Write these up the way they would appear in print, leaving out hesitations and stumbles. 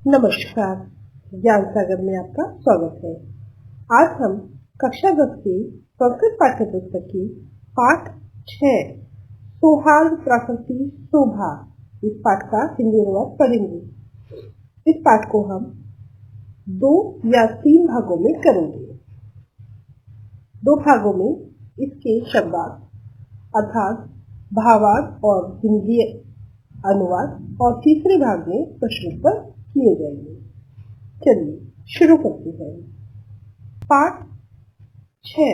नमस्कार, ज्ञान सागर में आपका स्वागत है। आज हम कक्षा 10 की संस्कृत पाठ्य पुस्तक की पाठ 6 सौहार्द प्रकृति शोभा इस पाठ का हिंदी अनुवाद पढ़ेंगे। इस पाठ को हम 2 या 3 भागों में करेंगे। 2 भागों में इसके शब्दार्थ अर्थात भावार्थ और हिंदी अनुवाद और तीसरे भाग में प्रश्नोत्तर किए जाएंगे। चलिए शुरू करते हैं। पाठ 6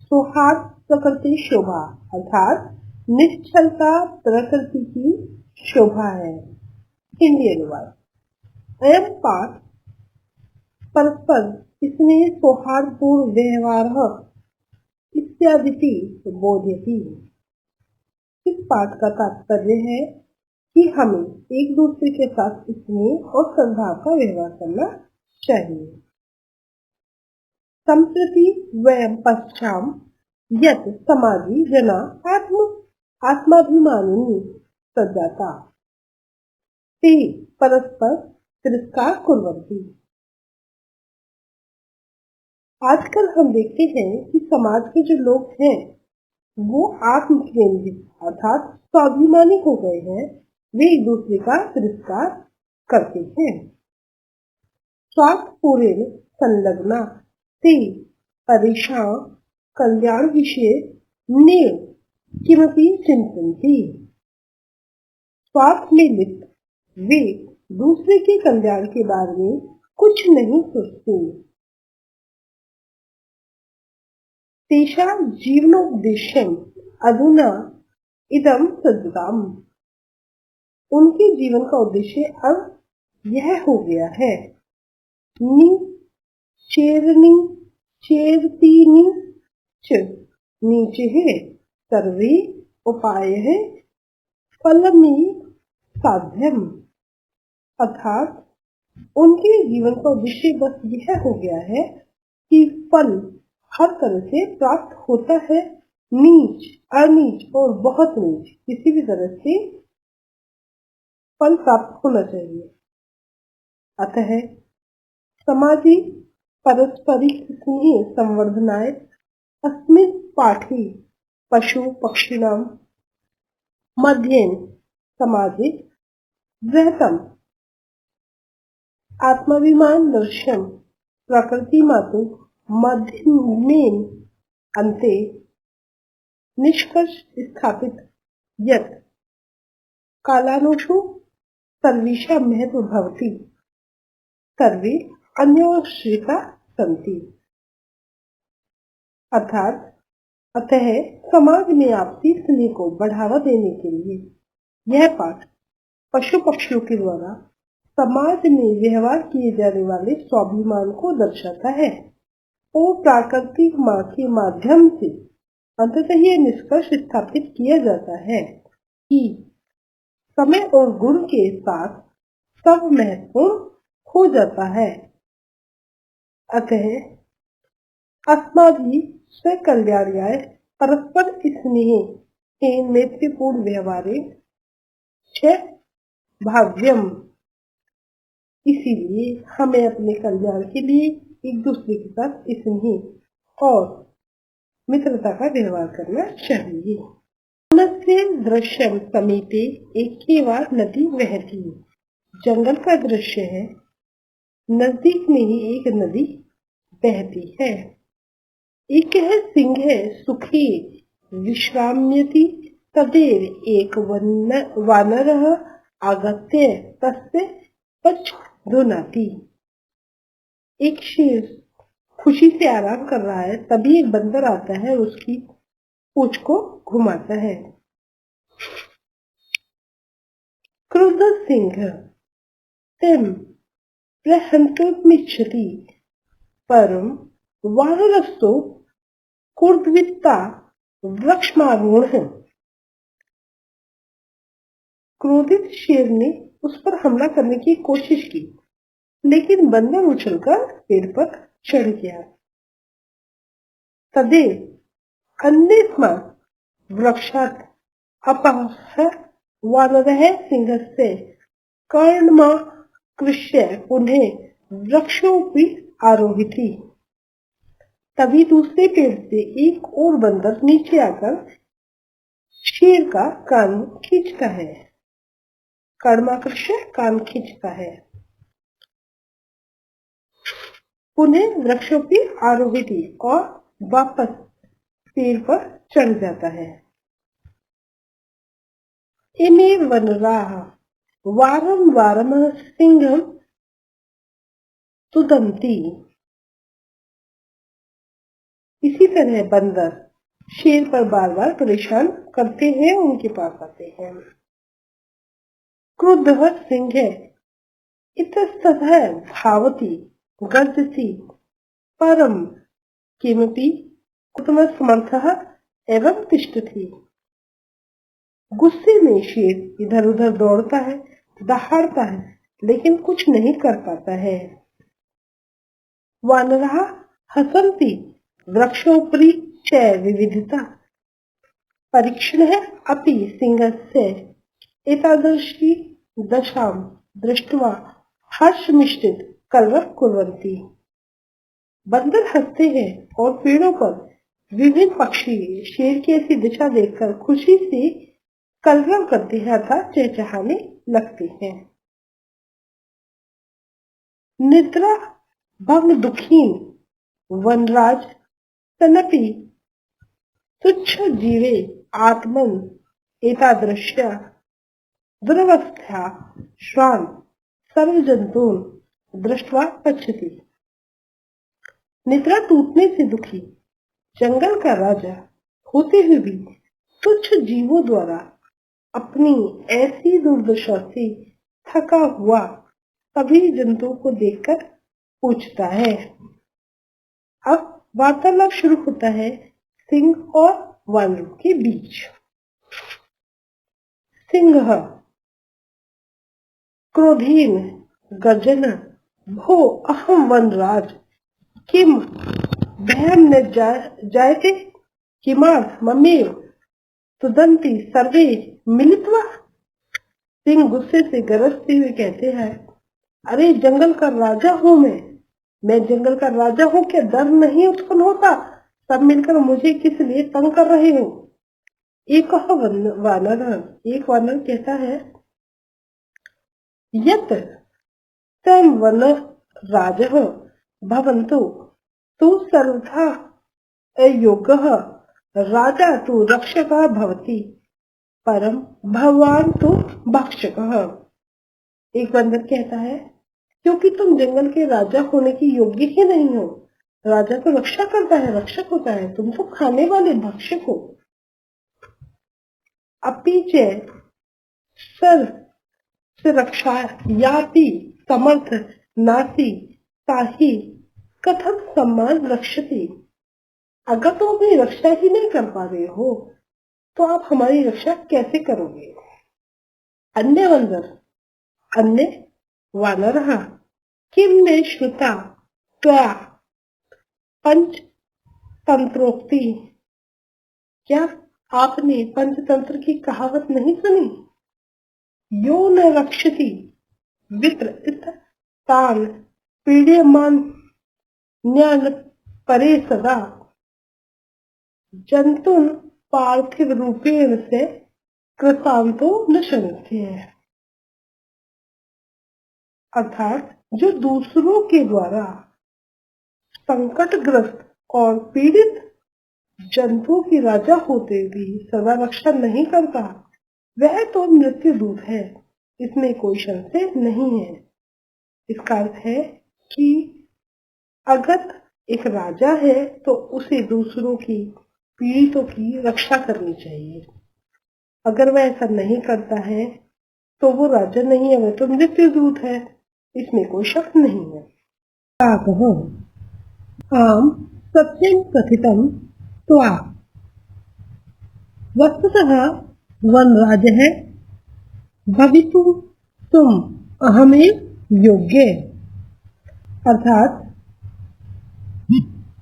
सौहार्द प्रकृति शोभा अर्थात निश्चलता प्रकृति की शोभा है। हिंदी अनुवाद। अयम पाठ परस्पर स्नेह सौहार्दपूर्ण व्यवहार इत्यादि बोध्यति। इस पाठ का तात्पर्य है कि हमें एक दूसरे के साथ स्नेह और सद्भाव का व्यवहार करना चाहिए। संप्रति वयं पश्चाम यत् समाजी जना आत्माभिमानिनी सज्जाता ते परस्पर तिरस्कार कुर्वन्ति। आजकल हम देखते हैं कि समाज के जो लोग हैं वो आत्मकेंद्रित अर्थात स्वाभिमानी हो गए हैं। वे एक दूसरे का तिरस्कार करते हैं। स्वार्थपूर्ण संलग्ना ते परेशान कल्याण विषय नेव किमपि चिंतन्ति। स्वार्थ में लिप्त वे दूसरे के कल्याण के बारे में कुछ नहीं सोचते। तेषां जीवनोद्देश्यम् अधुना इदं सज्जताम्। उनके जीवन का उद्देश्य अब यह हो गया है। नि चेरनी चेरतीनि च नीचे सर्वे उपाय फलमी साध्यम अर्थात उनके जीवन का उद्देश्य बस यह हो गया है कि फल हर तरह से प्राप्त होता है। नीच अनीच और बहुत नीच किसी भी तरह से फल प्राप्त होना चाहिए। अतः समाजी पारस्परिक स्नेह संवर्धनाय अस्मिन् पाठे पशु पक्षिणां मध्येन समाजे वृहतम आत्माभिमान दर्शन प्रकृति मातु मध्यमेन अन्ते निष्कर्ष स्थापित यत् कालानुषु सर्वेषां महत्व भवति सर्वे अन्योश्रिता सन्ति। अर्थात अतः समाज में आपसी स्नेह को बढ़ावा देने के लिए यह पाठ पशु पक्षियों के द्वारा समाज में व्यवहार किए जाने वाले स्वाभिमान को दर्शाता है और प्राकृतिक माँ के माध्यम से अंततः यह निष्कर्ष स्थापित किया जाता है कि समय और गुण के साथ सब महत्वपूर्ण हो जाता है। अतः अस्माभिः स्वकल्याणाय परस्पर स्नेहे मैत्रीपूर्ण व्यवहारे च भाव्यम। इसीलिए हमें अपने कल्याण के लिए एक दूसरे के साथ स्नेह और मित्रता का व्यवहार करना चाहिए। दृश्यम समीपे एक बार नदी बहती। जंगल का दृश्य है, नजदीक में ही एक नदी बहती है। एक सिंह सुखी विश्राम्यति तदेव एक वानरः आगत्य तस्य पचधुनाति। एक शेर खुशी से आराम कर रहा है, तभी एक बंदर आता है और उसकी पूंछ को घुमाता है। क्रुद्ध सिंह तं प्रहन्तुमिच्छति परं वानरस्तु क्रुद्धवित्ता वृक्षमारूढ़ः। क्रोधित शेर ने उस पर हमला करने की कोशिश की, लेकिन बंदर उछलकर पेड़ पर चढ़ गया। तदेव अन्यस्मात् वृक्षात् अपः वानरः सिंहस्य कर्णमा कृष्य पुनः वृक्षों की आरोही थी। तभी दूसरे पेड़ से एक और बंदर नीचे आकर शेर का कान खींचता है। कर्माकृष्य कान खींचता है। पुनः वृक्षों की आरोही थी और वापस पेड़ पर चढ़ जाता है। इमे वनराह वारम वारम सिंहम तुदंती। इसी तरह बंदर शेर पर बार बार परेशान करते हैं, उनके पास आते हैं। क्रुद्धः सिंह इतस्ततः धावति गर्जति परम किमपि कृतमसमर्थः एवं तिष्ठति। गुस्से में शेर इधर उधर दौड़ता है, दहाड़ता है, लेकिन कुछ नहीं कर पाता है। वानरः हसन्ति वृक्षोपरि च विविधता। परीक्षण है अपि सिंहस्य एतादृशी दशां दृष्ट्वा हर्षमिश्रित कलरव कुर्वन्ति। बंदर हंसते हैं और पेड़ों पर विभिन्न पक्षी शेर की ऐसी दिशा देखकर खुशी से कलरव करते हैं अर्थात चहचहाने लगते हैं। निद्रा भंग दुखीन वनराज तनपि तुच्छ जीवे आत्मन एतादृश्य दुरवस्था श्वान सर्वजंतून दृष्ट्वा पश्यति। निद्रा टूटने से दुखी जंगल का राजा होते हुए भी तुच्छ जीवों द्वारा अपनी ऐसी दुर्दशा से थका हुआ सभी जंतुओं को देखकर पूछता है। अब वार्तालाप शुरू होता है सिंह और वानरों के बीच। सिंह क्रोधेन गर्जन भो अहम वनराज किम भयं न जायते किमार्थ ममेव तुदंती सर्वे मिलित्वा। सिंह गुस्से से गरजते हुए कहते हैं, अरे जंगल का राजा हूँ मैं जंगल का राजा हूँ, क्या डर नहीं उत्पन्न होता? सब मिलकर मुझे किस लिए तंग कर रहे हो? एक वानर कहता है, यत तम वन राजः भवन्तु तु सर्वथा अयोग्यः राजा तु रक्षकः भवति परम भगवान तो भक्षकः। एक बंदर कहता है, क्योंकि तुम जंगल के राजा होने की योग्य ही नहीं हो। राजा तो रक्षा करता है, रक्षक होता है, तुम तो खाने वाले भक्षक हो। अपीच सर से रक्षा याति समर्थ नासी ताही कथम सम्मान रक्षति। अगर तुम अपनी रक्षा ही नहीं कर पा रहे हो तो आप हमारी रक्षा कैसे करोगे? अन्य वानरः किम ने श्रुता त्वया पंचतंत्रोक्ति। क्या आपने पंचतंत्र की कहावत नहीं सुनी? यो न रक्षति वित्र तान पीड्यमान ज्ञान परे सदा जंतुन पार्थिव रूपेण से कृतांतो न शंस्य। अर्थात जो दूसरों के द्वारा संकटग्रस्त और पीड़ित जंतुओं की राजा होते भी सदा रक्षा नहीं करता, वह तो मृत्यु दूत है, इसमें कोई संशय नहीं है। इसका अर्थ है कि अगर एक राजा है तो उसे दूसरों की पीड़ितों की रक्षा करनी चाहिए। अगर वह ऐसा नहीं करता है तो वो राजा नहीं है, वह तो मृत्यु दूत है, इसमें कोई शक नहीं है। आम सत्यम कथितम त्वा वस्तुतः वनराज है भवितु तुम अहमेव योग्य। अर्थात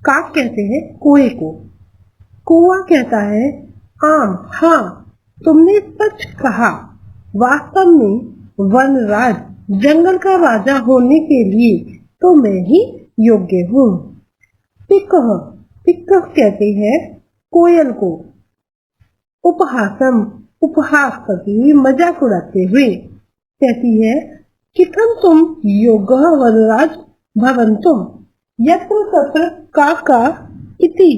काक कहते हैं कोए को, कौवा कहता है आम हाँ तुमने सच कहा, वास्तव में वनराज जंगल का राजा होने के लिए तो मैं ही योग्य हूँ। पिकह, पिकह कहते हैं कोयल को। उपहासम, उपहास करती हुई, मजाक उड़ाते हुए कहती है किथम तुम योगः वनराज भवन्तुम यत्र तत्र काका इति।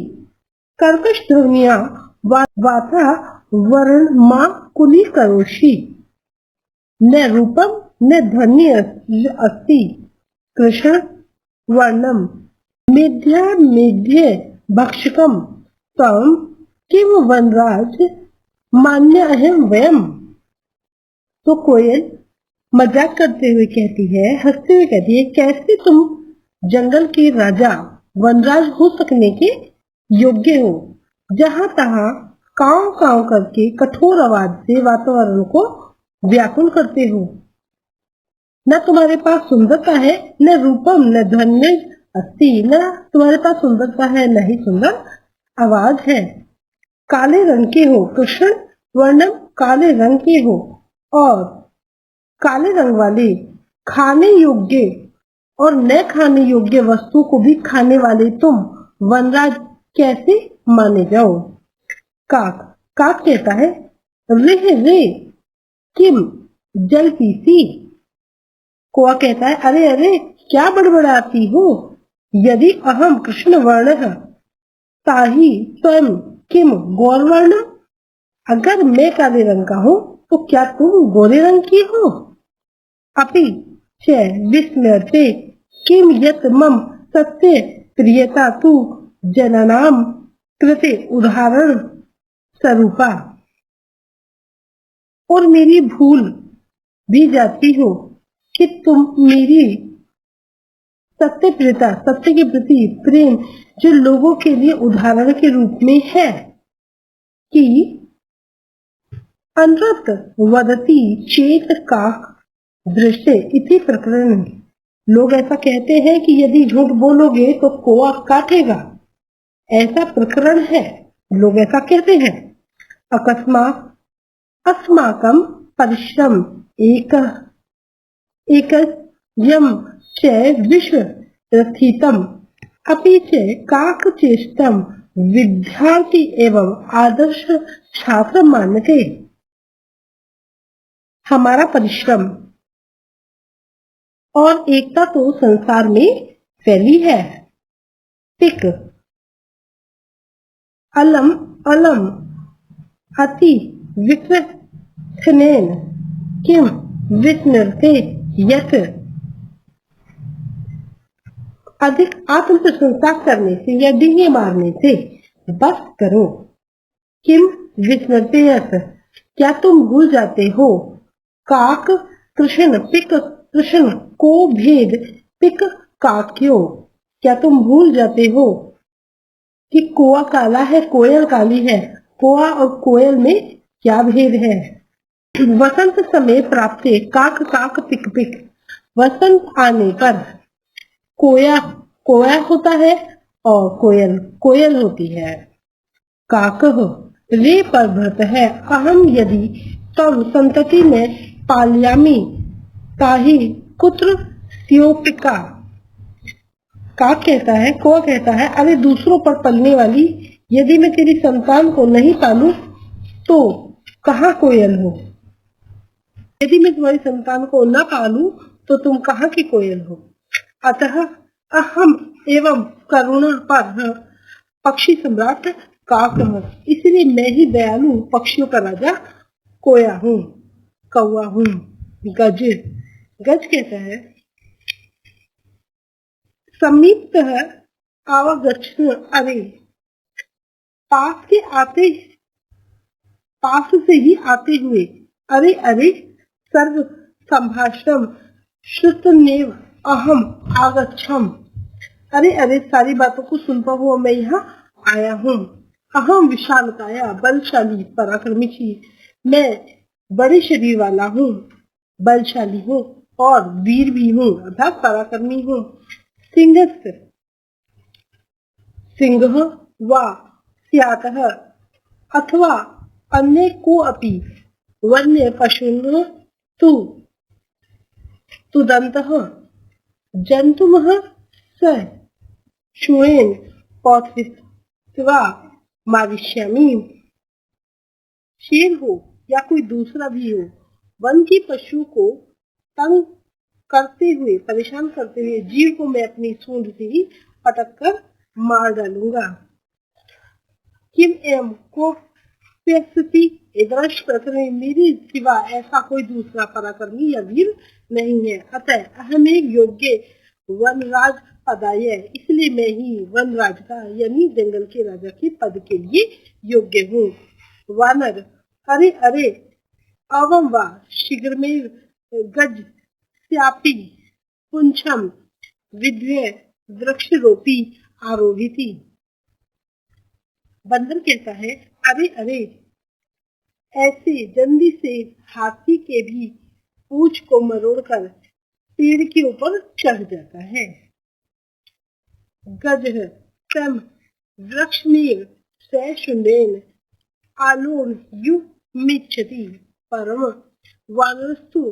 कर्कश ध्वनिया वाता वर्ण मां कुली करोषि। न रूपम न ध्वनि अस्ति कृष्ण वर्णम मेध्या मेध्य भक्षकम तम किम वनराज मान्य अहम वयम। तो कोयल मजाक करते हुए कहती है, हंसते हुए कहती है, कैसे तुम जंगल के राजा वनराज हो सकने के योग्य हो, जहां तहां काव काव करके कठोर आवाज से वातावरण को व्याकुल करते हो। न तुम्हारे पास सुंदरता है, न रूपम न ध्वनि अस्ति, न तुम्हारे पास सुंदरता है न ही सुंदर आवाज है। काले रंग के हो कृष्ण वर्णम, काले रंग के हो और काले रंग वाले खाने योग्य और न खाने योग्य वस्तु को भी खाने वाले तुम वनराज कैसे माने जाओ। काक, काक कहता है रेह रे किम जल पीसी। कौआ कहता है अरे अरे क्या बड़बड़ाती हो, यदि अहम कृष्ण वर्ण ताही स्वयं किम गौरवर्ण। अगर मैं काले रंग का हूँ तो क्या तुम गोरे रंग की हो। अपि च विस्मयते किम यत् मम सत्य प्रियता तु जनानाम कृते उदाहरण स्वरूपा। और मेरी भूल भी जाती हो कि तुम मेरी सत्य प्रियता, सत्य के प्रति प्रेम जो लोगों के लिए उदाहरण के रूप में है कि अनृत वदति चेत काक दृश्य इति प्रकरण। लोग ऐसा कहते हैं कि यदि झूठ बोलोगे तो कौआ काटेगा, ऐसा प्रकरण है, लोग ऐसा कहते हैं। अकस्मात अस्माकं परिश्रम एक यम च विश्व रथितम अपि च काकचेष्टम विद्यार्थी एवं आदर्श छात्र मानते। हमारा परिश्रम और एकता तो संसार में फैली है। पिक अलम अलम अति विकृतनेन किम विस्मृते यत्। अधिक आत्म प्रशंसा करने से या डींगे मारने से बस करो। किम विस्मृते यत्, क्या तुम भूल जाते हो। काक कृष्ण पिक कृष्ण को भेद पिक काक्यो, क्या तुम भूल जाते हो कि कौआ काला है कोयल काली है, कौआ और कोयल में क्या भेद है। वसंत समय प्राप्त काक काक पिक पिक, वसंत आने पर कोया कोया होता है और कोयल कोयल होती है। काक रे पर भ्रत है अहम यदि तम संतति में पालयामी ताही कुत्र स्योपिका। काक कहता है, कौआ कहता है अरे दूसरों पर पलने वाली, यदि मैं तेरी संतान को नहीं पालूं तो कहाँ कोयल हो। यदि मैं तुम्हारी संतान को न पालूं तो तुम कहाँ की कोयल हो। अतः अहम एवं करुणा पर पक्षी सम्राट काक हूँ, इसलिए मैं ही दयालु पक्षियों का राजा कोया हूँ, कौआ हूँ। गज, गज कहता है समीप आवागच्छ अरे, पास के आते पास से ही आते हुए, अरे अरे सर्व संभाषण श्रुतनेव अहम आगच्छम। अरे अरे सारी बातों को सुनता हुआ मैं यहाँ आया हूँ। अहम विशालकाया बलशाली पराक्रमी छी, मैं बड़े शरीर वाला हूँ, बलशाली हूँ और वीर भी हूँ अर्थात पराक्रमी हूँ। सिंहस्थ सिंह वा स्यातः अथवा अन्य को अपि वन्य पशुन तु तुदन्तः जन्तुमः स शूरेण पौत्रित्वा मारिष्यामि। शेर हो या कोई दूसरा भी हो, वन के पशु को तंग करते हुए, परेशान करते हुए जीव को मैं अपनी सूंड से ही पटक कर मार डालूंगा। किम एम को इदृश प्रकरण मेरे सिवा ऐसा कोई दूसरा पराक्रमी या वीर नहीं है। अतः अहम एक योग्य वनराज पदाय, इसलिए मैं ही वनराज का यानी जंगल के राजा के पद के लिए योग्य हूँ। वानर अरे अरे अवम वा शीघ्र में गज स्यापी पुंछम विद्य वृक्षरोपी आरोही थी। बंदर कहता है अरे अरे, ऐसे जल्दी से हाथी के भी पूंछ को मरोड़कर पेड़ के ऊपर चढ़ जाता है। गज तम वृक्ष में सैशुंडेन आलोन यु मिच्छति परम वानरस्तु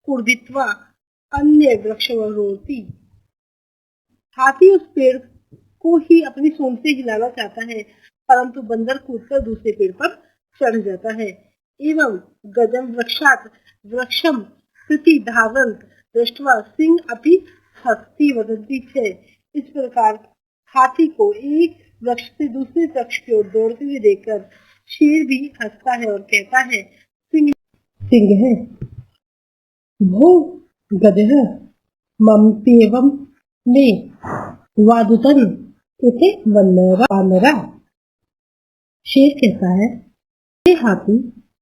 कुर्दित्वा अन्य वृक्षवरोति। हाथी उस पेड़ को ही अपनी सूंड से हिलाना चाहता है, परंतु बंदर कूदकर दूसरे पेड़ पर चढ़ जाता है। एवं गजम वृक्षात वृक्षम प्रति धावंत दृष्ट्वा सिंह अपि हस्ती वदंती है। इस प्रकार हाथी को एक वृक्ष से दूसरे वृक्ष की ओर दौड़ते हुए देखकर शेर भी हंसता है और कहता है सिंह है भो गजः ममतेवं मे वादुतन इति वानरा। शेर कहता है ये हाथी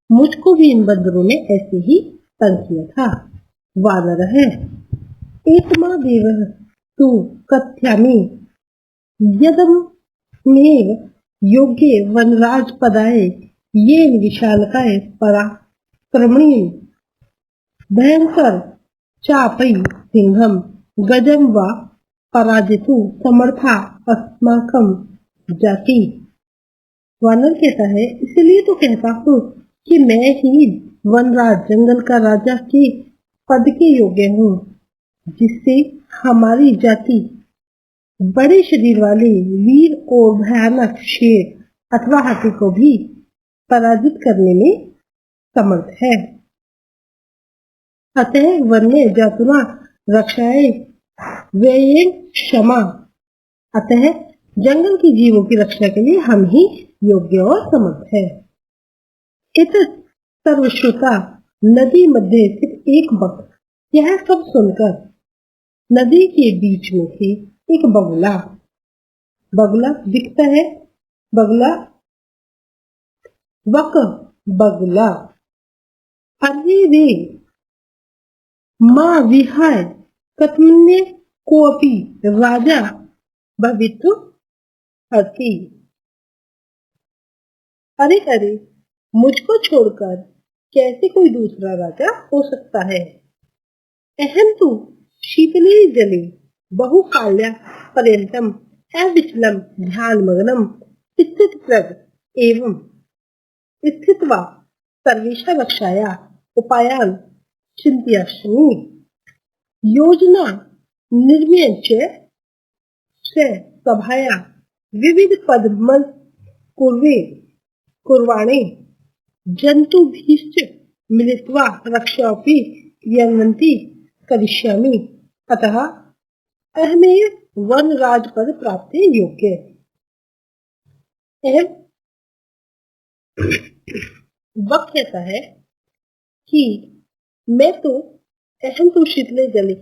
मुझको भी इन बंदरों ने ऐसे ही तंग किया था। वानर है एकमा देव तु कथ्यामि यदम मेव योग्य वनराज पदाय ये विशालकाय पराक्रमणी भयंकर चापई सिंहम गजम व पराजितु समर्था अस्माकम जाति। वानर कहता है इसलिए तो कहता हूँ कि मैं ही वनराज जंगल का राजा के पद के योग्य हूँ, जिससे हमारी जाति बड़े शरीर वाले वीर और भयानक शेर अथवा हाथी को भी पराजित करने में समर्थ है। अतः वन्य जातुना रक्षाए व्ययेन क्षमा, अतः जंगल के जीवों की रक्षा के लिए हम ही योग्य और समर्थ है। इत सर्वश्रुता नदी मध्य स्थित एक बक, यह सब सुनकर नदी के बीच में से एक बगुला दिखता है। बगुला अरे रे माँ विहाय कथमन्य कोपी राजा भवितु हति। अरे अरे मुझको छोड़कर कैसे कोई दूसरा राजा हो सकता है। अहम तु शीतले जले बहुकाल्या पर्यंतम अविचलम ध्यान मग्नम स्थितप्रज्ञ एवं स्थित्वा सर्वेषा रक्षाया उपायान चिंतयामि। योजना निर्मय च सभाया विविध पद्म कुर्वाणे जंतुभिश्च मिलित्वा रक्षापि यन्नन्ति करिष्यामि। अतः अहमेव वन राजपद प्राप्त योग्य। वक्त कहता है कि मैं तो अहम तो शीतले जले,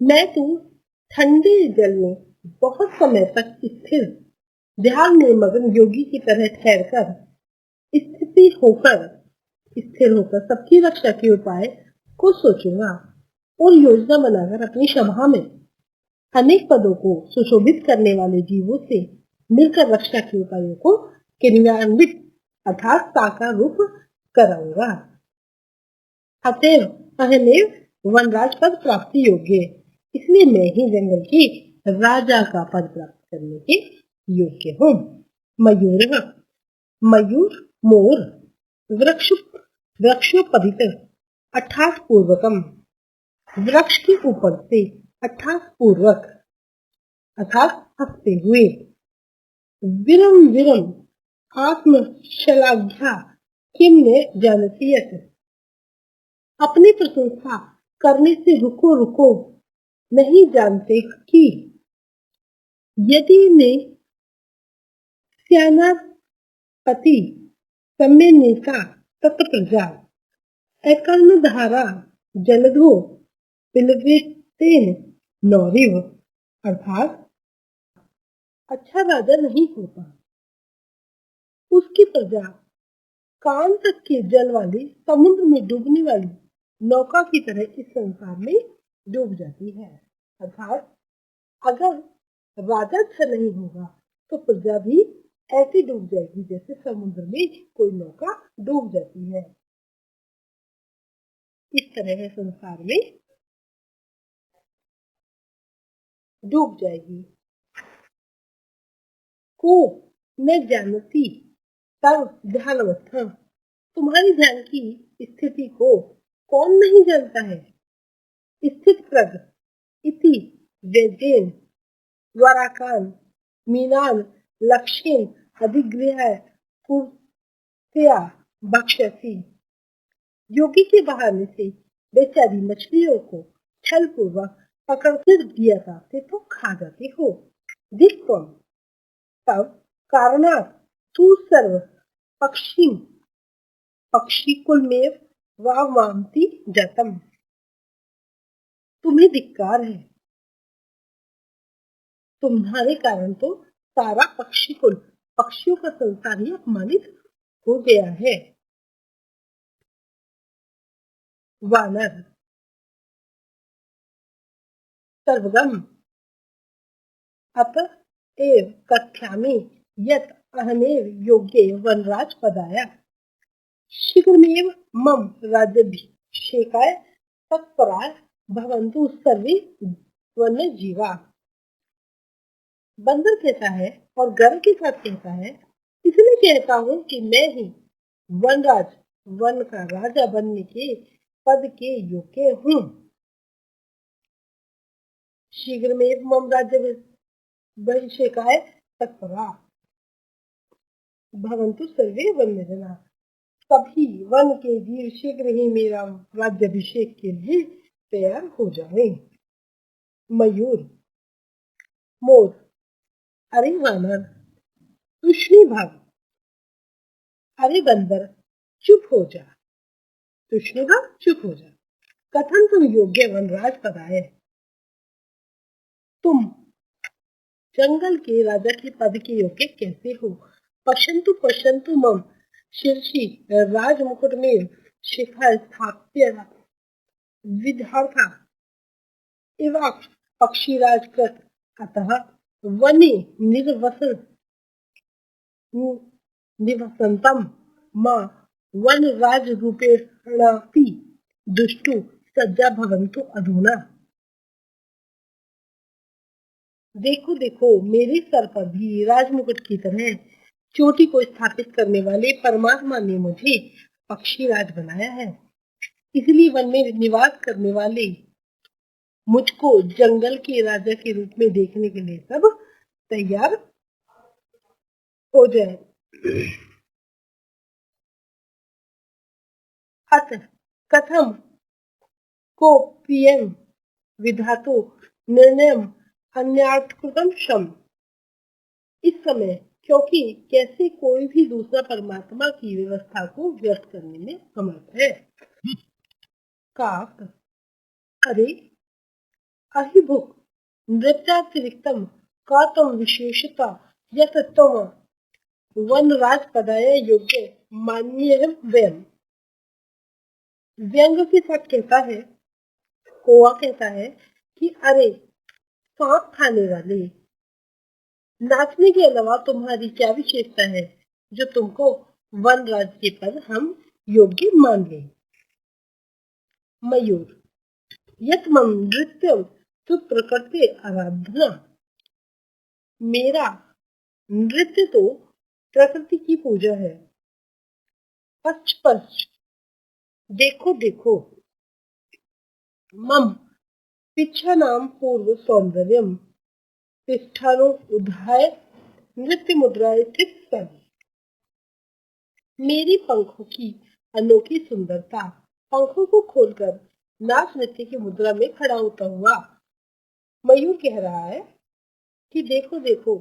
मैं तो ठंडे जल में बहुत समय तक स्थिर ध्यान में मग्न योगी की तरह ठहरकर स्थिर होकर सबकी रक्षा के उपाय को सोचूंगा और योजना बनाकर अपनी सभा में अनेक पदों को सुशोभित करने वाले जीवों से मिलकर रक्षा के उपायों को क्रियान्वित अर्थात साकार रूप कराऊंगा। अतएव अहमेव वनराज पद प्राप्ति योग्य, इसलिए मैं ही जंगल की राजा का पद प्राप्त करने के योग्य हूँ। मयूर मोर वृक्षोपधित अर्थात पूर्वकम वृक्ष के ऊपर से अट्ठास पूर्वक अर्थात हंसते हुए। विरम विरम आत्म श्लाघ्या किमने जानतीयत, अपनी प्रशंसा करने से रुको रुको, नहीं जानते कि यदि ने सेनापति सम्मेनेका तत्प्रजा एकर्णधारा जलधो पिलवेतेन नौरिव, अर्थात अच्छा राजा नहीं होता, उसकी प्रजा कान तक के जल वाली समुद्र में डूबने वाली नौका की तरह इस संसार में डूब जाती है। अर्थात अगर राजा अच्छा नहीं होगा तो प्रजा भी ऐसे डूब जाएगी जैसे समुद्र में कोई नौका डूब जाती है। इस तरह है संसार में डूब जाएगी। को मैं जानती तब ध्यानवत, तुम्हारी ध्यान की स्थिति को कौन नहीं जानता है। स्थित प्रग इति वेदेन वराकान मीनान लक्ष्यन अधिगृह पूर्त्या बक्ष्यसि, योगी के बहाने से बेचारी मछलियों को छल पूर्वक पकड़ कर दिया जाते तो खा जाते हो। धिक्कम तब कारणात् तू सर्व पक्षी पक्षी कुल में वामती जातम, तुम्हें धिक्कार है, तुम्हारे कारण तो सारा पक्षी कुल पक्षियों का संसार ही अपमानित हो गया है। वानर सर्वगम अतः एव कथ्यामि यत् अहमेव योग्ये वनराज पदाय शीघ्रमेव मम राज्याभिषेकाय तत्पराः भवन्तु सर्वे वन्यजीवा। बंदर कहता है और गर्व के साथ कहता है, इसलिए कहता हूँ कि मैं ही वनराज वन का राजा बनने के पद के योग्य हूँ। शीघ्रमेव मम राज्याभिषेकाय तत्पराः भवन्तु सर्वे वन्यजना, सभी वन के जीव शीघ्र ही मेरा राज्याभिषेक के लिए तैयार हो जाए। मयूर मोर, अरे वानर तुष्णी भाग, अरे बंदर चुप हो जा, तुष्णी भाग चुप हो जा। कथन तुम योग्य वनराज पदाए, तुम जंगल के राजा के पद के योग्य कैसे हो। पश्यन्तु पश्यन्तु मम शीर्षि राजमुकुट में शिखा स्थाप्य विधाता इवाक् पक्षीराज कृत, अतः वने निवसन्तम मां वनराज रूपेणापि दुष्टु सज्जा भवन्तु अधुना। देखो देखो मेरे सर पर भी राजमुकुट की तरह चोटी को स्थापित करने वाले परमात्मा ने मुझे पक्षीराज बनाया है, इसलिए वन में निवास करने वाले मुझको जंगल के राजा के रूप में देखने के लिए सब तैयार हो जाए। अतः कथम को प्रियम विधातो निर्णयम अन्यार्थकृतम शम, इस समय क्योंकि कैसे कोई भी दूसरा परमात्मा की व्यवस्था को व्यक्त करने में समर्थ है। काक अरे अहिभुक नृत्यातिरिक्तम कातम विशेषता यत तम वनराज पदाय योग्य मान्य व्यम। व्यंग के साथ कहता है, कोआ कहता है कि अरे सांप खाने वाले, नाचने के अलावा तुम्हारी क्या विशेषता है जो तुमको वनराज के पद हम योग्य मान ले। मयूर यत मम नृत्यम तो प्रकृति आराधना, मेरा नृत्य तो प्रकृति की पूजा है। पश्च पश्च देखो देखो, मम पिच्छानाम पूर्व सौंदर्यम तिष्ठानो उद्धाय नृत्य मुद्राएं स्थित सन। मेरी पंखों की अनोखी सुंदरता, पंखों को खोलकर नाच नृत्य की मुद्रा में खड़ा होता हुआ मयूर कह रहा है कि देखो देखो,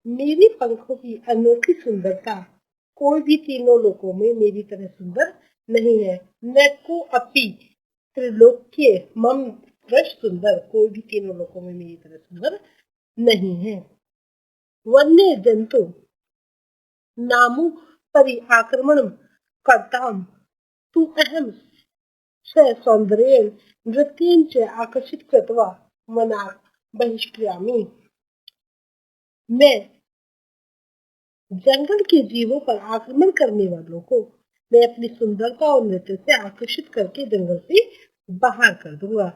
मेरी पंखों की अनोखी सुंदरता, कोई भी तीनों लोकों में मेरी तरह सुंदर नहीं है। नको अपि त्रिलोक्य मम दृश सुंदर, कोई भी तीनों लोकों में मेरी तरह सुंदर नहीं है। वन्य जंतु नामु परि आक्रमण करताम तू अहम सौंदर्येण नृत्येन च आकर्षित कृत्वा मना बहिष्क्रियामि। मैं जंगल के जीवों पर आक्रमण करने वालों को मैं अपनी सुंदरता और नृत्य से आकर्षित करके जंगल से बाहर कर दूंगा।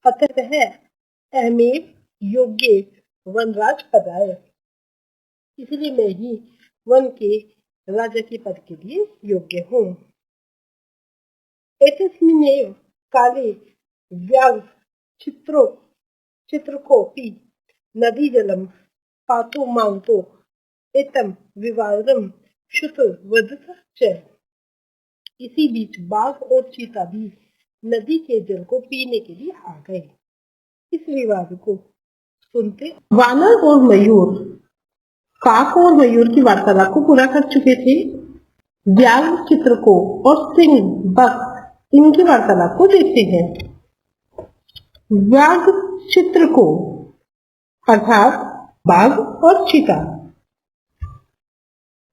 अतः अहमेव योग्य वनराज पदाय, इसलिए मैं ही वन के राजा के पद के लिए योग्य हूँ। एतस्मिन्नेव काले व्याघ्र चित्रकोपि नदी जलम पातु मांतो एतम विवादम शुतु वदत च। इसी बीच बाघ और चीता भी नदी के जल को पीने के लिए आ गए। इस विवाद को सुनते वानर और मयूर काक और मयूर की वार्तालाप को पूरा कर चुके थे। व्याघ्र चित्रको और सिंह बक इनकी वार्तालाप को देखते हैं। व्याघ्र चित्रको अर्थात बाघ और चीता।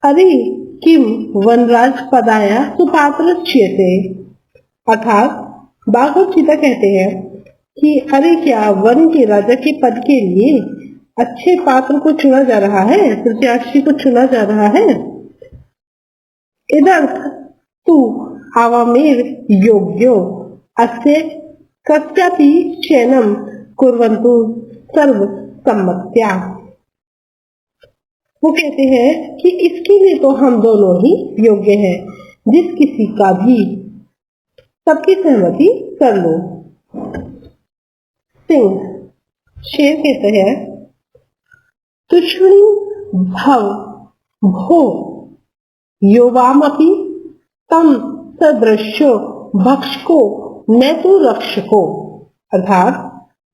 अरे किम वनराज पदाया सुपात्रच्यते, अर्थात बाघ और चीता कहते हैं कि अरे क्या वन के राजा के पद के लिए अच्छे पात्र को चुना जा रहा है, प्रत्याशी को चुना जा रहा है। इदर्थ तु आवामेव योग्यो अस्य कस्यापि चयनं कुर्वन्तु सर्व सम्मत्या। वो कहते हैं कि इसके लिए तो हम दोनों ही योग्य हैं, जिस किसी का भी सबकी सहमति कर लो। सिंह शेर कहते हैं तुष्णि भव भो योवामपि तम सदृश्यो भक्षको न तो रक्षको, अर्थात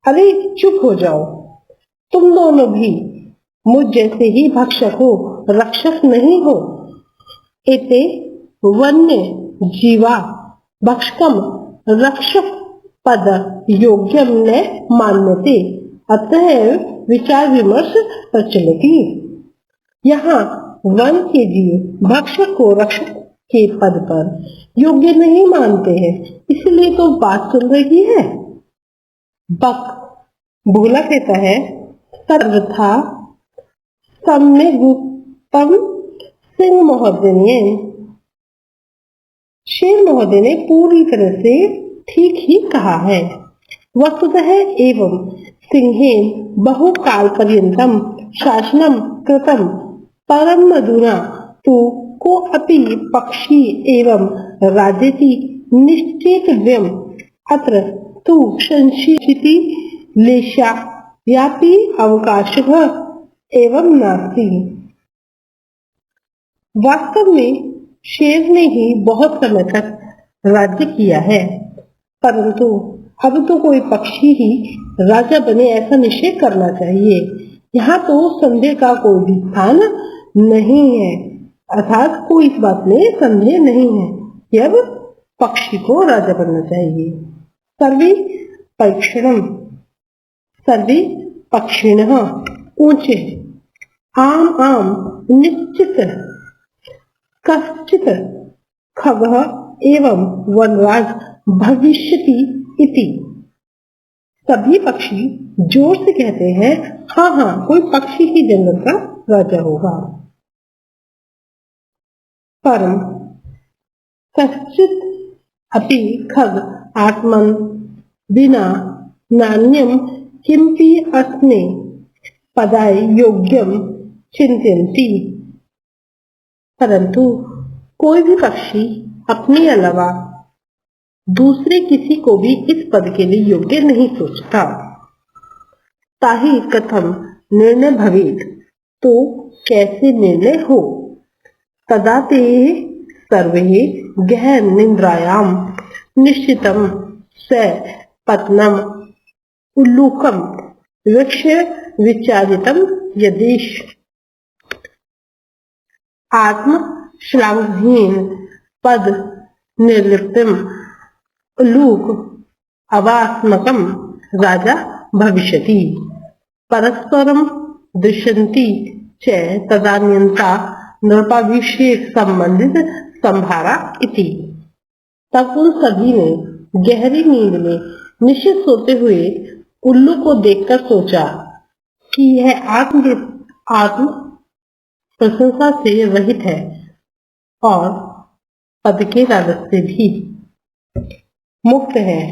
अरे चुप हो जाओ, तुम दोनों भी मुझ जैसे ही भक्षक हो, रक्षक नहीं हो। एते वन्य जीवा भक्षकम रक्षक पद योग्यम न मान्यते, अतः विचार विमर्श प्रचलति। यहाँ वन के जीव भक्षक को रक्षक के पद पर योग्य नहीं मानते हैं, इसलिए तो बात सुन रही है। बक भोला कहता है सर्वथा सम्यगुक्तम सिंह महोदय ने, शेर महोदय ने पूरी तरह से ठीक ही कहा है। वस्तुतः एवं सिंहेन बहुकाल पर्यंतम शासनम कृतम परम मधुना तु को अपि पक्षी एवं राजेति निश्चेतव्यम अत्र तु संशिति लेशायापि अवकाशः एवं नास्ति। वास्तव में शेर ने ही बहुत समय तक राज्य किया है, परंतु अब तो कोई पक्षी ही राजा बने ऐसा निश्चय करना चाहिए। यहाँ तो संदेह का कोई भी स्थान नहीं है, अर्थात कोई इस बात में संदेह नहीं है कि अब पक्षी को राजा बनना चाहिए। सर्वे पक्षिणम, सर्वे पक्षिणः ऊंचे, आम आम निश्चित कश्चित खगः एवं वनराज भविष्यति इति। सभी पक्षी जोर से कहते हैं हाँ हाँ, कोई पक्षी ही जंगल का राजा होगा। परम कश्चित अपि खग आत्मन विना नान्यम किंपि अस्मे पदाय योग्यम चिंतयन्ति, परंतु कोई भी पक्षी अपने अलावा दूसरे किसी को भी इस पद के लिए योग्य नहीं सोचता। ताहि कथम निर्णय भवेत्, तो कैसे निर्णय हो। तदा ते सर्वे गहन निद्रायां निश्चितं स पत्नम उल्लूकम वृक्ष विचारितम यदेश। आत्म श्लाघहीन पद निर्लिप्तम उल्लूक अवास्मकम राजा भविष्यति। परस्परम दृश्यन्ति च तदान्यन्ता नृपाभिषेक संबंधित संभारा इति। तब उन सभी ने गहरी नींद में निश्चित सोते हुए उल्लू को देखकर सोचा कि यह आत्म प्रशंसा से रहित है और पद के राजस से भी मुक्त है,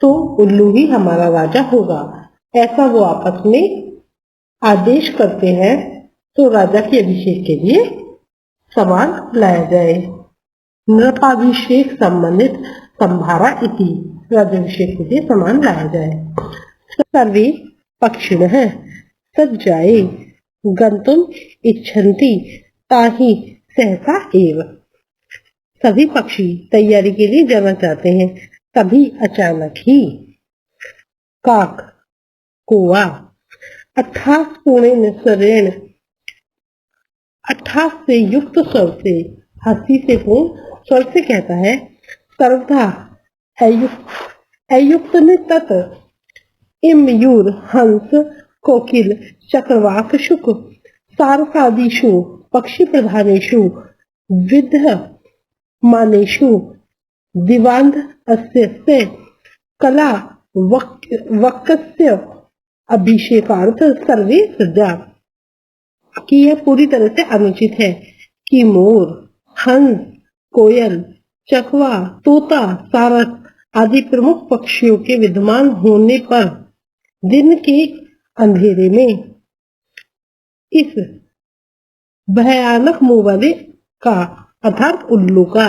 तो उल्लू ही हमारा राजा होगा। ऐसा वो आपस में आदेश करते हैं, तो राजा के अभिषेक के लिए सामान लाया जाए। नृपाभिषेक संबंधित संभारा इति, राज्याभिषेक के लिए सामान लाया जाए। सर्वे पक्षिणः सज्जाए गंतुम इच्छन्ति ताहि सहसा एव। सभी पक्षी तैयारी के लिए जाना चाहते हैं, तभी अचानक ही काक कौवा अट्ठास पूर्ण स्वरेण, अट्ठास से युक्त स्वर से, हंसी से पूर्ण स्वर से कहता है, सर्वथा अयुक्त ने तत् इम यूर हंस कोकिल चक्रवाक शुक सारसादिषु पक्षी प्रधानेषु विद्ध मानेषु दिवांध अस्य कला वक्स्य अभिषेकार्थ सर्वे सज्जा। कि यह पूरी तरह से अनुचित है कि मोर, हंस, कोयल, चकवा, तोता, सारस आदि प्रमुख पक्षियों के विद्यमान होने पर दिन के अंधेरे में इस भयानक मुंह वाले का अर्थात उल्लू का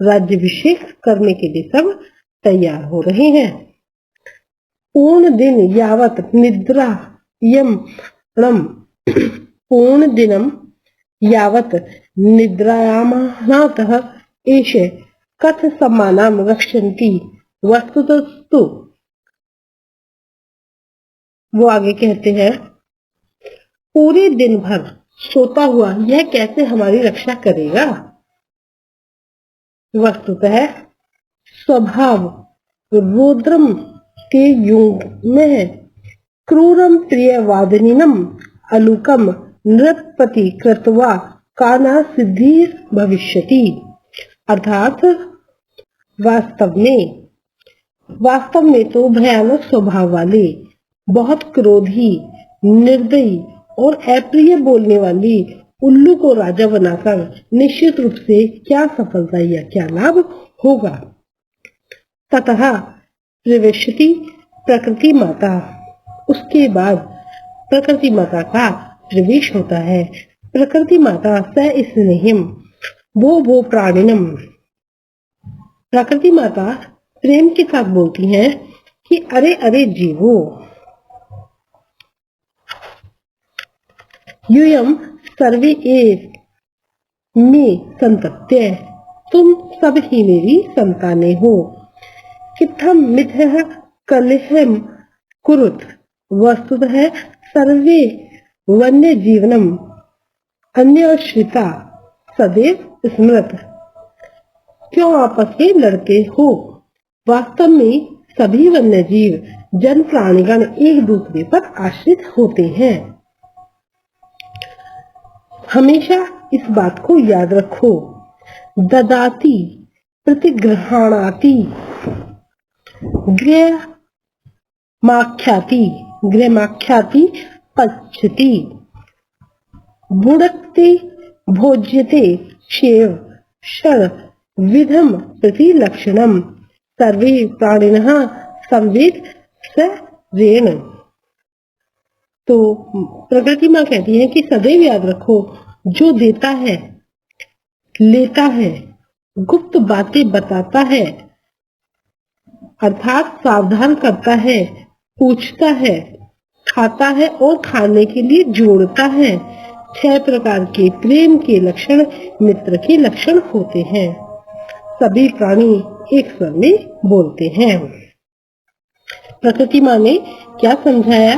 राज्याभिषेक करने के लिए सब तैयार हो रहे हैं। पूर्ण दिन यावत निद्रा यम पूर्ण दिनम यावत निद्रायामानातः एष कथ सम्मानाम रक्षन्ति वस्तुतस्तु। वो आगे कहते हैं, पूरे दिन भर सोता हुआ यह कैसे हमारी रक्षा करेगा। वस्तुतः स्वभाव रुद्रम के युग में क्रूरम प्रियवादिनीनम अलूकम नृपति कृत्वा काना सिद्धि भविष्यति। अर्थात वास्तव में तो भयानक स्वभाव वाले, बहुत क्रोधी, निर्दयी और अप्रिय बोलने वाली उल्लू को राजा बनाकर निश्चित रूप से क्या सफलता या क्या लाभ होगा। ततः प्रवेशति प्रकृति माता, उसके बाद प्रकृति माता का प्रवेश होता है। प्रकृति माता स स्नेहिम वो प्राणिनम। प्रकृति माता प्रेम के साथ बोलती हैं कि अरे अरे जीवो, यूयम सर्वे में संतत्य, तुम सब ही मेरी संतानें हो। कित्थम मिथ्यः कलहम कुरुत, वस्तुतः सर्वे वन्य जीवनम अन्यश्रिता सदैव स्मृत। क्यों आपस में लड़ते हो। वास्तव में सभी वन्य जीव जन प्राणीगण एक दूसरे पर आश्रित होते हैं। हमेशा इस बात को याद रखो। ददाति प्रतिग्रहणाति गृहमाख्याति पच्यति भुनक्ति भोज्यते शेव षड विधम प्रति लक्षणम सर्वे प्राणिनः संवेद सरेण। तो प्रकृति माँ कहती है कि सदैव याद रखो, जो देता है, लेता है, गुप्त बातें बताता है, अर्थात सावधान करता है, पूछता है, खाता है और खाने के लिए जोड़ता है। 6 प्रकार के प्रेम के लक्षण मित्र के लक्षण होते हैं। सभी प्राणी एक स्वर में बोलते हैं। प्रकृति माँ ने क्या समझाया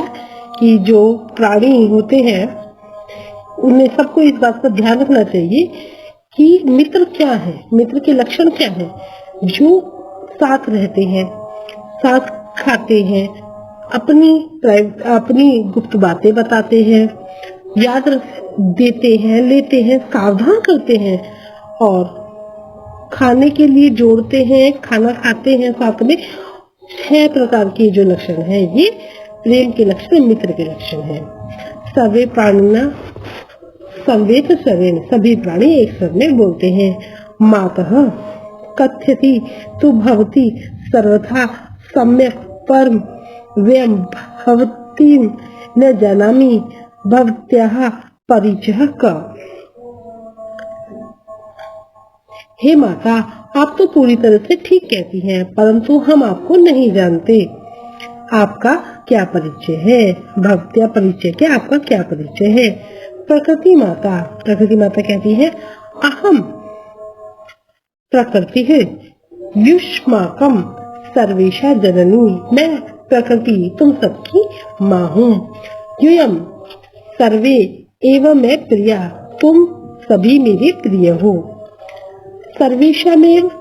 कि जो प्राणी होते हैं उन्हें सबको इस बात का ध्यान रखना चाहिए कि मित्र क्या है, मित्र के लक्षण क्या है। जो साथ रहते हैं, साथ खाते हैं, अपनी गुप्त बातें बताते हैं, याद देते हैं, लेते हैं, सावधान करते हैं और खाने के लिए जोड़ते हैं, खाना खाते हैं साथ में। 6 प्रकार के जो लक्षण हैं ये प्रेम के लक्षण, मित्र के लक्षण हैं। सर्वे प्राणिना संवेद सर्वेण, सभी प्राणी एक स्वर में बोलते हैं। मातः कथ्यति तु भवति सर्वथा सम्यक् परम व्यम भवतीं न जानामि भवत्याः परिचयः का। हे माता, आप तो पूरी तरह से ठीक कहती हैं, परंतु हम आपको नहीं जानते। आपका क्या परिचय है? भवत्या परिचय क्या, आपका क्या परिचय है? प्रकृति माता कहती है, अहम प्रकृति है युष्माकम सर्वेशा जननी, मैं प्रकृति तुम सबकी माँ हूँ। यूयम सर्वे एवं मैं प्रिया, तुम सभी मेरे प्रिय हो। सर्वेषामेव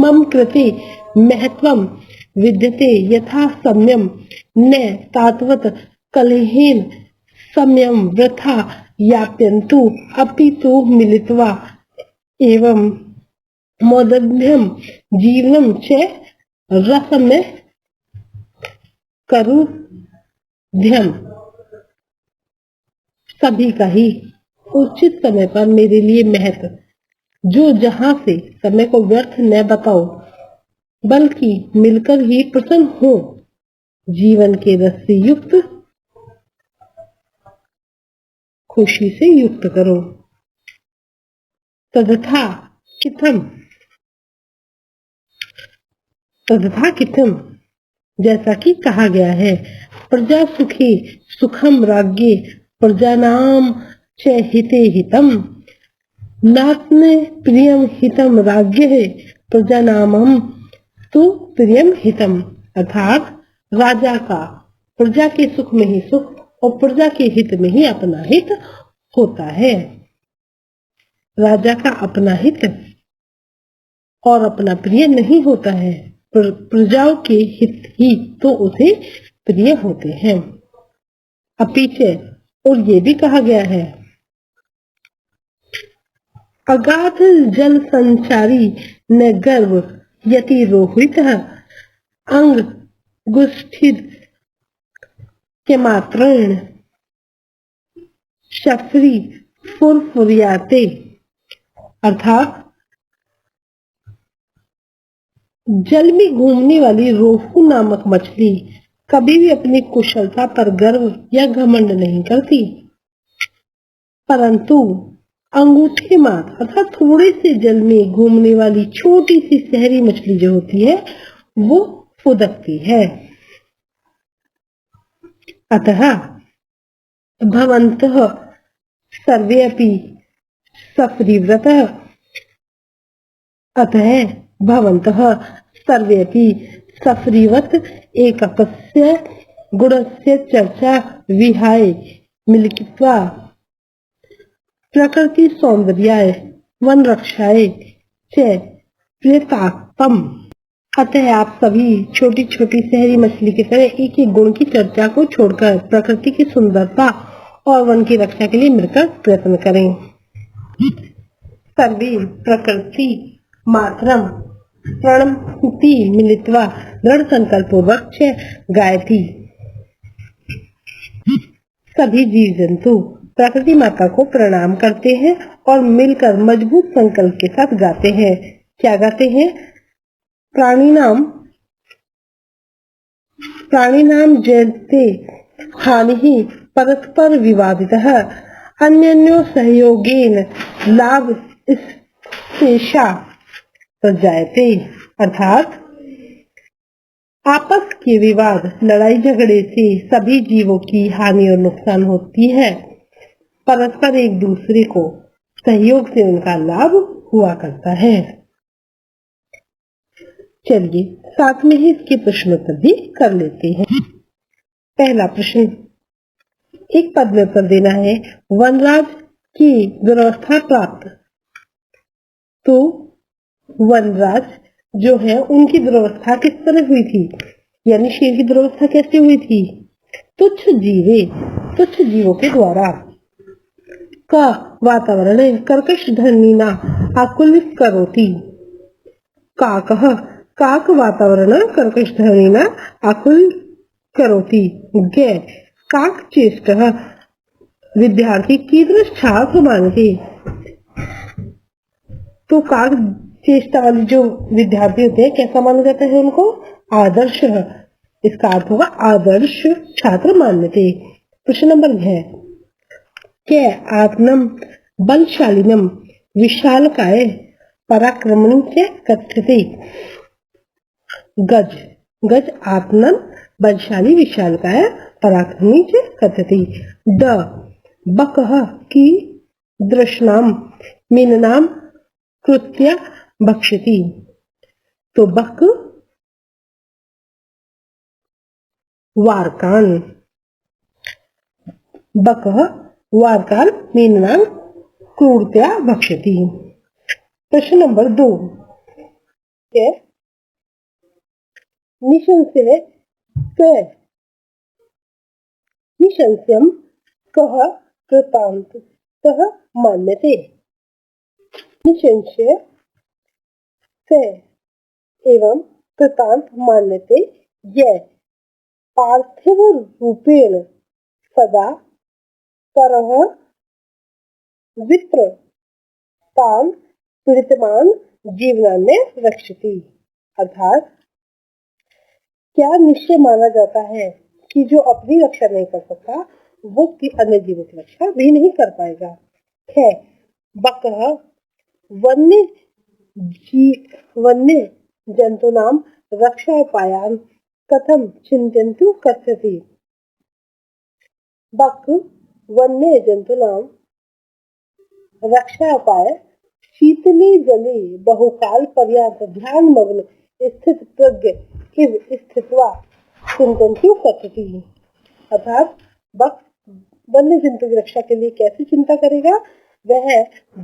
मम कृते महत्वम विद्यते यथा सम्यम न तावत् कलहेन सम्यम वृथा याप्यन्तु अपितु मिलित्वा एवं मोदभ्यम जीवनम च रसमय करुध्यम। सभी का ही उचित समय पर मेरे लिए महत्व, जो जहाँ से समय को व्यर्थ न बताओ बल्कि मिलकर ही प्रसन्न हो, जीवन के रस से युक्त, खुशी से युक्त करो। तदथा किथम, जैसा कि कहा गया है, प्रजा सुखी सुखम राज्ञे प्रजानाम च हिते हितम, नात्म प्रियम हितम राज्ञ है प्रजानामम तो प्रियम हितम। अर्थात राजा का प्रजा के सुख में ही सुख और प्रजा के हित में ही अपना हित होता है। राजा का अपना हित और अपना प्रिय नहीं होता है, प्रजाओं के हित ही तो उसे प्रिय होते हैं। अब पीछे और ये भी कहा गया है, अगाध जल संचारी न गर्भ यति रोहित अंग गुष्ठित के मात्रेण शफरी फुरफुरियाते। अर्थात जल में घूमने वाली रोहू नामक मछली कभी भी अपनी कुशलता पर गर्व या घमंड नहीं करती, परंतु अंगूठे मात्र अर्थात थोड़े से जल में घूमने वाली छोटी सी शहरी मछली जो होती है वो फुदकती है। अतः भवन्तः सर्वे अपि सपरिव्रतः, अतः भवन्तः सर्वे अपि सपरिवत एकस्य गुणस्य चर्चा विहाय मिलित्वा प्रकृति सौंदर्याय वन रक्षाय च प्रेतात्म। अतः आप सभी छोटी छोटी शहरी मछली की तरह एक एक गुण की चर्चा को छोड़कर प्रकृति की सुंदरता और वन की रक्षा के लिए मिलकर प्रयत्न करें। सर्वे प्रकृति मात्रम प्रणमति मिलित्वा दृढ़ संकल्पपूर्वक च गायति। सभी जीव जंतु प्रकृति माता को प्रणाम करते हैं और मिलकर मजबूत संकल्प के साथ गाते हैं। क्या गाते हैं? प्राणिनाम जयते हानि परस्पर विवादितः अन्योन्यो सहयोगेन लाभ शेषा प्रजायते। अर्थात आपस के विवाद, लड़ाई झगड़े से सभी जीवों की हानि और नुकसान होती है। परस्पर एक दूसरे को सहयोग से उनका लाभ हुआ करता है। चलिए साथ में ही इसके प्रश्नोत्तर भी कर लेते हैं। पहला प्रश्न, एक पद में उत्तर देना है। वनराज की व्यवस्था प्राप्त। तो वनराज जो है उनकी व्यवस्था किस तरह हुई थी, यानी शेर की व्यवस्था कैसे हुई थी? तुच्छ जीवों के द्वारा। का वातावरण कर्कश ध्वनिना आकुलित करोति। काक वातावरण कर्कश ध्वनिना आकुल करोति। गे काक चेष्ट विद्यार्थी कीदृश छात्र मानते। तो काक चेष्टा वाले जो विद्यार्थी होते हैं कैसा माना जाता है उनको? आदर्श। इसका अर्थ होगा आदर्श छात्र मान्यते। प्रश्न नंबर 6, के आत्मनम बलशालिनम विशालकाय पराक्रमण से कथ्यते। गज आत्मनम बलशाली विशालकाय पराक्रमणी से कथ्यते। ड बकह की दृष्णाम मीननाम कृत्य भक्षति। तो बक वारकान, बकह वारकान मीननाम क्रूरतया भक्षति। प्रश्न नंबर 2, निशंस्यम कह कृतांत कह मान्यते। निशंस्य से एवं कृतांत मान्यते यह पार्थिव रूपेण सदा परः विप्र तान पीड़ितमान जीवनान्य रक्षति। अर्थात क्या निश्चय माना जाता है कि जो अपनी रक्षा नहीं कर सकता वो अन्य जीवों की रक्षा भी नहीं कर पाएगा। है बकह वन्य जंतु नाम रक्षा उपायान कथम चिंतयन्तु कथ्यति। बक वन्य जंतु नाम रक्षा उपाय शीतले जले बहुकाल पर्यंत ध्यान मग्न स्थित प्रज्ञ इव स्थित्वा चिंतयन्तु कथ्यति। अर्थात बक वन्य जंतु की रक्षा के लिए कैसे चिंता करेगा? वह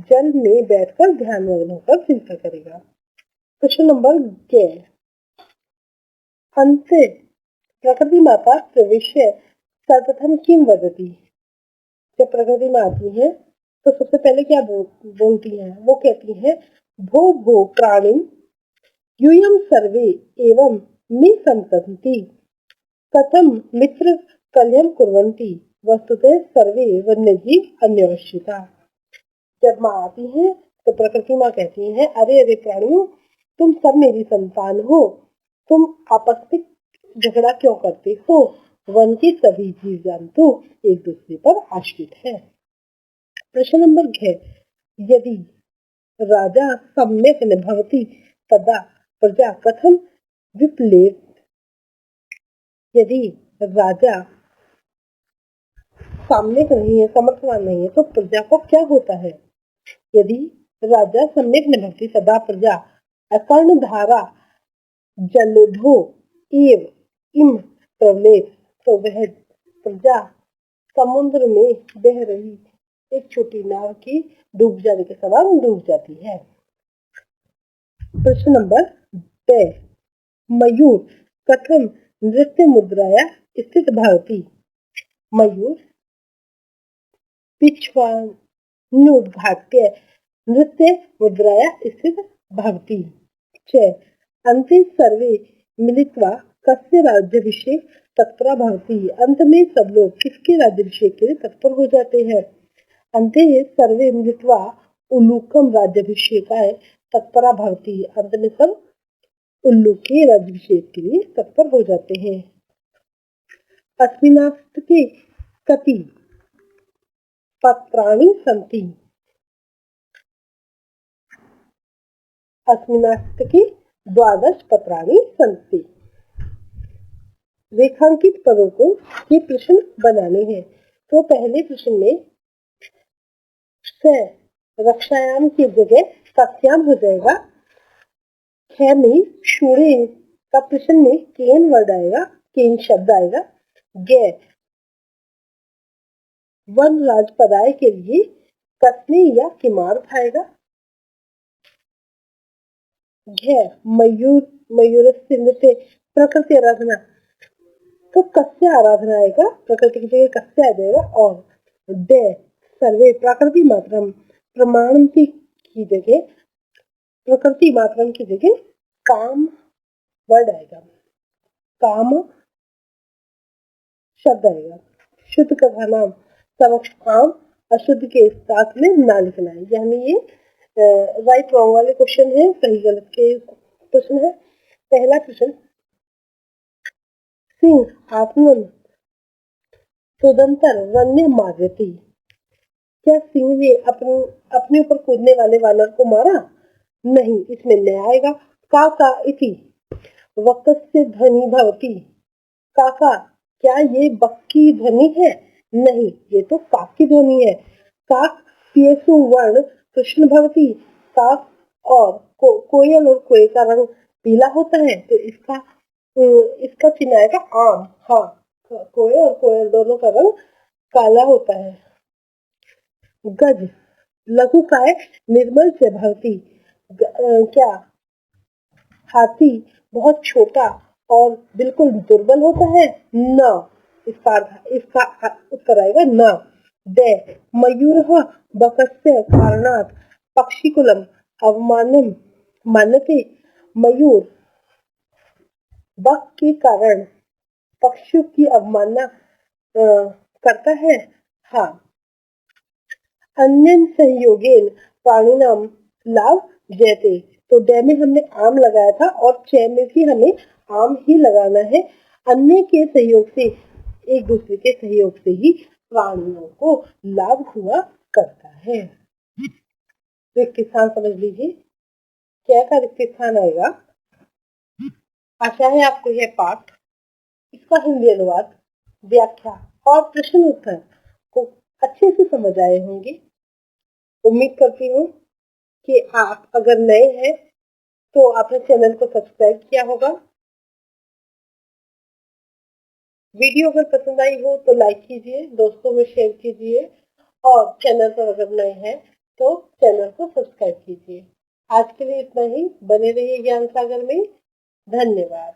जल में बैठकर ध्यान मग्न होकर चिंता करेगा। प्रश्न नंबर 11, अंत प्रकृति माता प्रविश्य सर्वप्रथम किम वदति। जब प्रकृति में आती है तो सबसे पहले क्या बोलती है? वो कहती है भो भो प्राणी यूयम सर्वे एवं मे संतति कथम मित्र कलयम कुर्वन्ति वस्तुतः सर्वे वन्यजीव अन्यवश्यता। जब माँ आती है तो प्रकृति माँ कहती है अरे अरे प्राणियों, तुम सब मेरी संतान हो, तुम आपस में झगड़ा क्यों करते हो? वन के सभी जीव जंतु एक दूसरे पर आश्रित है। प्रश्न नंबर 6, यदि राजा सम्यक न भवति तदा प्रजा कथम विप्लेत। यदि राजा सम्यक नहीं है, समर्थवान नहीं है, तो प्रजा को क्या होता है? यदि राजा सम्यक न भवति तदा प्रजा अकर्णधारा जलोधो एव इम प्रवलेत। तो वह प्रजा समुद्र में बह रही एक छोटी नाव की डूब जाने के समान डूब जाती है। प्रश्न नंबर 2, मयूर कथम नृत्य मुद्राया स्थित भवति। मयूर पिछवानुद्घाट्य नृत्य मुद्राया स्थित भवति। 6, अन्ते सर्वे मिलित्वा कस्य राज्याभिषेक तत्परा भवति। अंत में सब लोग किसके राज्याभिषेक के लिए तत्पर हो जाते हैं? अन्ते सर्वे मिलित्वा उल्लूकम राज्याभिषेकाय तत्परा भवति। अंत में सब उल्लू के राज्याभिषेक के लिए तत्पर हो जाते हैं। अस्मिनास्तके कति पत्राणि सन्ति। अस्मिनास्तके 12 पत्राणि सन्ति। रेखांकित पदों को ये प्रश्न बनाने हैं। तो पहले प्रश्न में स रक्षायाम की जगह कक्षायाम हो जाएगा। ख में शूरे का प्रश्न में केन वर्ड आएगा, केन शब्द आएगा। ग वन राजपदाय के लिए कसने या किमार आएगा। घ मयूर से प्रकृति आराधना, तो कस्य आराधना आएगा, प्रकृति की जगह कस्य आ जाएगा। और ड सर्वे प्रकृति मात्रम, प्रमाणति की जगह प्रकृति मात्रम की जगह काम वर्ड आएगा, काम शब्द आएगा। शुद्ध कथा नाम समक्ष आम, अशुद्ध के साथ में ना लिखना है। यानी ये राइट रॉन्ग वाले क्वेश्चन है, सही गलत के क्वेश्चन है। पहला क्वेश्चन, सिंह आत्मन सुदंतर वन्य मारती, क्या सिंह ने अपने ऊपर कूदने वाले वानर को मारा? नहीं, इसमें न आएगा। काका इति वक्स्य ध्वनि भवती, काका क्या ये बक की ध्वनि है? नहीं, ये तो काक की ध्वनि है। काक पीएसु वर्ण कृष्ण भवती, काक और कोयल और कोयल का रंग पीला होता है, तो इसका चिन्ह आएगा आम। हाँ, कोयल और कोयल दोनों का रंग काला होता है। गज लघु काय निर्मल से भवती, क्या हाथी बहुत छोटा और बिल्कुल दुर्बल होता है? न, इसका उत्तर आएगा न। ड मयूर बकस्य कारणात पक्षिकुलम अवमानम मानते, मयूर बक के कारण पक्षियों की अवमानना करता है। हाँ, अन्य सहयोगेन प्राणिनाम लाभ जयते, तो ड में हमने आम लगाया था और च में भी हमें आम ही लगाना है। अन्य के सहयोग से, एक दूसरे के सहयोग से ही प्राणियों को लाभ हुआ करता है। रिक्त स्थान समझ लीजिए, क्या का रिक्त स्थान आएगा। आशा है आपको यह पाठ, इसका हिंदी अनुवाद, व्याख्या और प्रश्न उत्तर को अच्छे से समझ आए होंगे। उम्मीद करती हूँ कि आप अगर नए हैं तो आपने चैनल को सब्सक्राइब किया होगा। वीडियो अगर पसंद आई हो तो लाइक कीजिए, दोस्तों में शेयर कीजिए और चैनल पर अगर नए हैं तो चैनल को सब्सक्राइब कीजिए। आज के लिए इतना ही, बने रहिए ज्ञान सागर में। धन्यवाद।